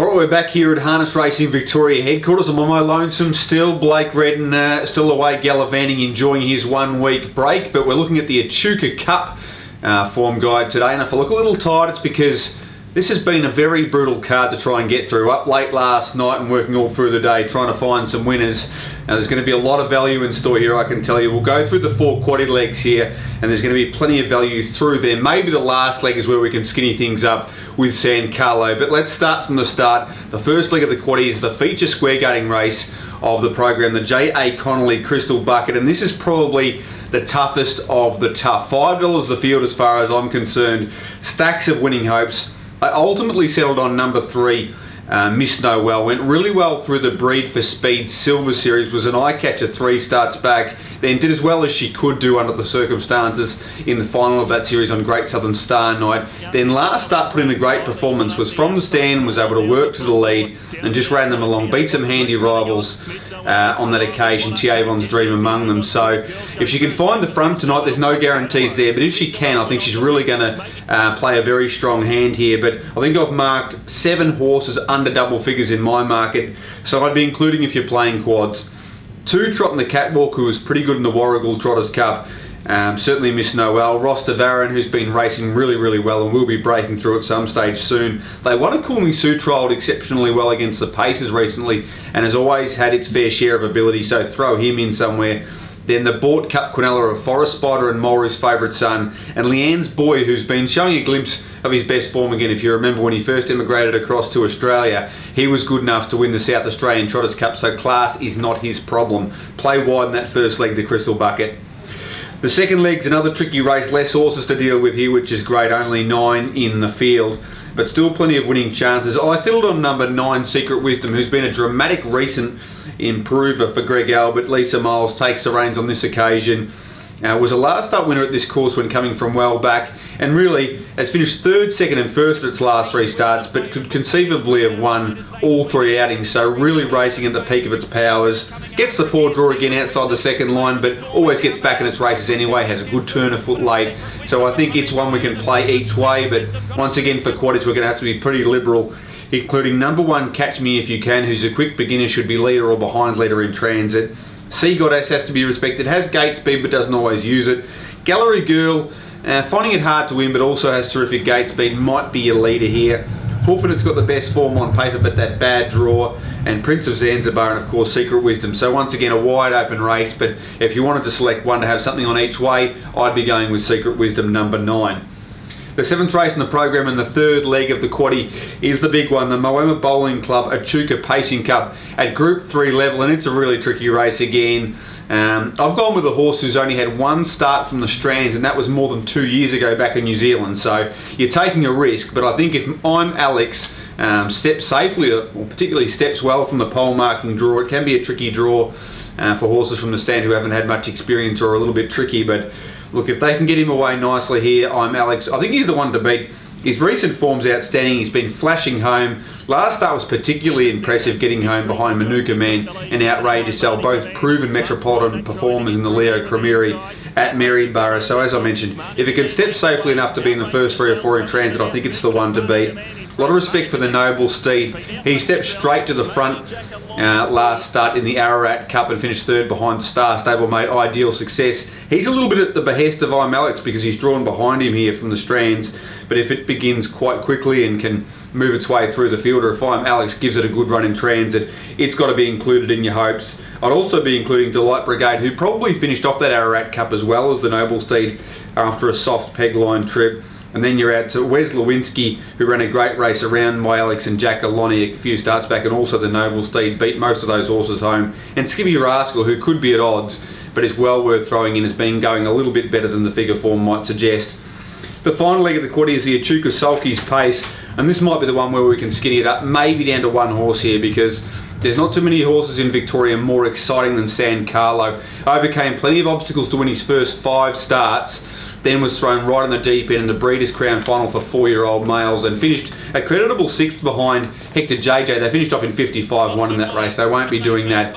Alright, we're back here at Harness Racing Victoria headquarters. I'm on my lonesome still. Blake Redden still away gallivanting, enjoying his 1 week break. But we're looking at the Echuca Cup form guide today. And if I look a little tired, it's because this has been a very brutal card to try and get through. Up late last night and working all through the day trying to find some winners. Now there's going to be a lot of value in store here, I can tell you. We'll go through the 4 quaddie legs here and there's going to be plenty of value through there. Maybe the last leg is where we can skinny things up with San Carlo. But let's start from the start. The first leg of the quaddie is the feature square guarding race of the program, the J.A. Connolly Crystal Bucket, and this is probably the toughest of the tough. $5 the field as far as I'm concerned. Stacks of winning hopes. I ultimately settled on number 3, Miss Noel. Went really well through the Breed for Speed Silver Series, was an eye-catcher 3 starts back, then did as well as she could do under the circumstances in the final of that series on Great Southern Star Night. Then last start put in a great performance, was from the stand, was able to work to the lead and just ran them along, beat some handy rivals on that occasion, Tiavon's Dream among them. So if she can find the front tonight, there's no guarantees there, but if she can, I think she's really going to play a very strong hand here. But I think I've marked 7 horses under double figures in my market, so I'd be including if you're playing quads. 2 Trot in the Catwalk, who was pretty good in the Warrigal Trotters Cup. Certainly Miss Noel. Ross Devarin, who's been racing really well and will be breaking through at some stage soon. They won a Call Me Sue trialled exceptionally well against the Pacers recently and has always had its fair share of ability, so throw him in somewhere. Then the Bort Cup Quinella of Forest Spider and Mulry's favourite son, and Leanne's Boy, who's been showing a glimpse of his best form again. If you remember when he first emigrated across to Australia, he was good enough to win the South Australian Trotters Cup, so class is not his problem. Play wide in that first leg, the Crystal Bucket. The second leg's another tricky race, less horses to deal with here, which is great, only 9 in the field, but still plenty of winning chances. I settled on number 9, Secret Wisdom, who's been a dramatic recent improver for Greg Albert. Lisa Miles takes the reins on this occasion. Was a last start winner at this course when coming from well back, and really has finished 3rd, 2nd and 1st at its last 3 starts, but could conceivably have won all 3 outings, so really racing at the peak of its powers. Gets the poor draw again outside the second line, but always gets back in its races anyway, has a good turn of foot late, so I think it's one we can play each way. But once again for quaddies we're going to have to be pretty liberal, including number 1 Catch Me If You Can, who's a quick beginner, should be leader or behind leader in transit. Sea Goddess has to be respected, has gate speed but doesn't always use it. Gallery Girl, finding it hard to win but also has terrific gate speed, might be your leader here. Hoofinit's got the best form on paper but that bad draw, and Prince of Zanzibar and of course Secret Wisdom. So once again a wide open race, but if you wanted to select one to have something on each way, I'd be going with Secret Wisdom number 9. The 7th race in the program and the 3rd leg of the quaddie is the big one, the Moama Bowling Club Echuca Pacing Cup at Group 3 level, and it's a really tricky race again. I've gone with a horse who's only had 1 start from the strands, and that was more than 2 years ago back in New Zealand, so you're taking a risk. But I think if I'm Alex, steps safely, or particularly steps well from the pole marking draw. It can be a tricky draw for horses from the stand who haven't had much experience or are a little bit tricky, but look, if they can get him away nicely here, I'm Alex. I think he's the one to beat. His recent form's outstanding. He's been flashing home. Last start was particularly impressive, getting home behind Manuka Man and Outrageous Sell, both proven metropolitan performers in the Leo Cremeri at Maryborough. So as I mentioned, if it can step safely enough to be in the first 3 or 4 in transit, I think it's the one to beat. A lot of respect for the Noble Steed. He stepped straight to the front last start in the Ararat Cup and finished 3rd behind the Star Stablemate Ideal Success. He's a little bit at the behest of I'm Alex because he's drawn behind him here from the strands, but if it begins quite quickly and can move its way through the field, or if I'm Alex gives it a good run in transit, it's got to be included in your hopes. I'd also be including Delight Brigade, who probably finished off that Ararat Cup as well as the Noble Steed after a soft peg line trip. And then you're out to Wes Lewinsky, who ran a great race around My Alex and Jack Aloni a few starts back, and also the Noble Steed beat most of those horses home. And Skippy Rascal, who could be at odds, but is well worth throwing in, has been going a little bit better than the figure form might suggest. The final leg of the quaddie is the Echuca Sulky's Pace, and this might be the one where we can skinny it up, maybe down to 1 horse here, because there's not too many horses in Victoria more exciting than San Carlo. Overcame plenty of obstacles to win his first 5 starts, then was thrown right on the deep end in the Breeders' Crown final for 4-year-old males and finished a creditable 6th behind Hector JJ. They finished off in 55-1 in that race. They won't be doing that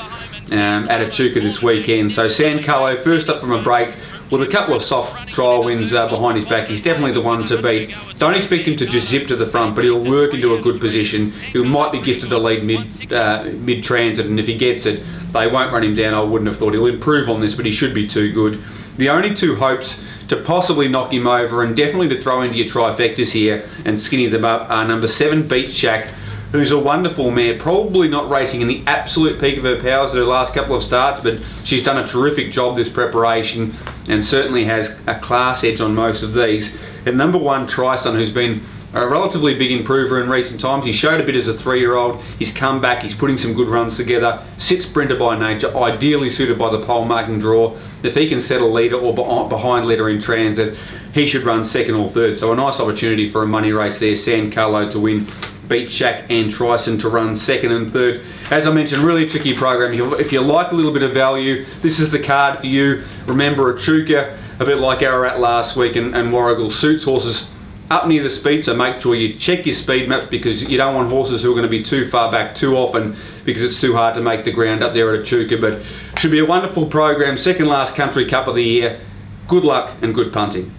at Echuca this weekend. So San Carlo, first up from a break, with a couple of soft trial wins behind his back, he's definitely the one to beat. Don't expect him to just zip to the front, but he'll work into a good position. He might be gifted the lead mid-transit, and if he gets it, they won't run him down. I wouldn't have thought. He'll improve on this, but he should be too good. The only two hopes to possibly knock him over and definitely to throw into your trifectas here and skinny them up are number 7, Beat Shack, who's a wonderful mare, probably not racing in the absolute peak of her powers at her last couple of starts, but she's done a terrific job this preparation and certainly has a class edge on most of these. And number 1, Trison, who's been a relatively big improver in recent times. He showed a bit as a 3-year-old. He's come back. He's putting some good runs together. 6 sprinter by nature, ideally suited by the pole marking draw. If he can settle leader or behind leader in transit, he should run 2nd or 3rd. So a nice opportunity for a money race there. San Carlo to win. Beat Shack and Trison to run 2nd and 3rd. As I mentioned, really tricky program. If you like a little bit of value, this is the card for you. Remember, Echuca, a bit like Ararat last week, and Warrigal suits horses up near the speed, so make sure you check your speed maps, because you don't want horses who are going to be too far back too often, because it's too hard to make the ground up there at Echuca. But should be a wonderful program. 2nd last Country Cup of the year. Good luck and good punting.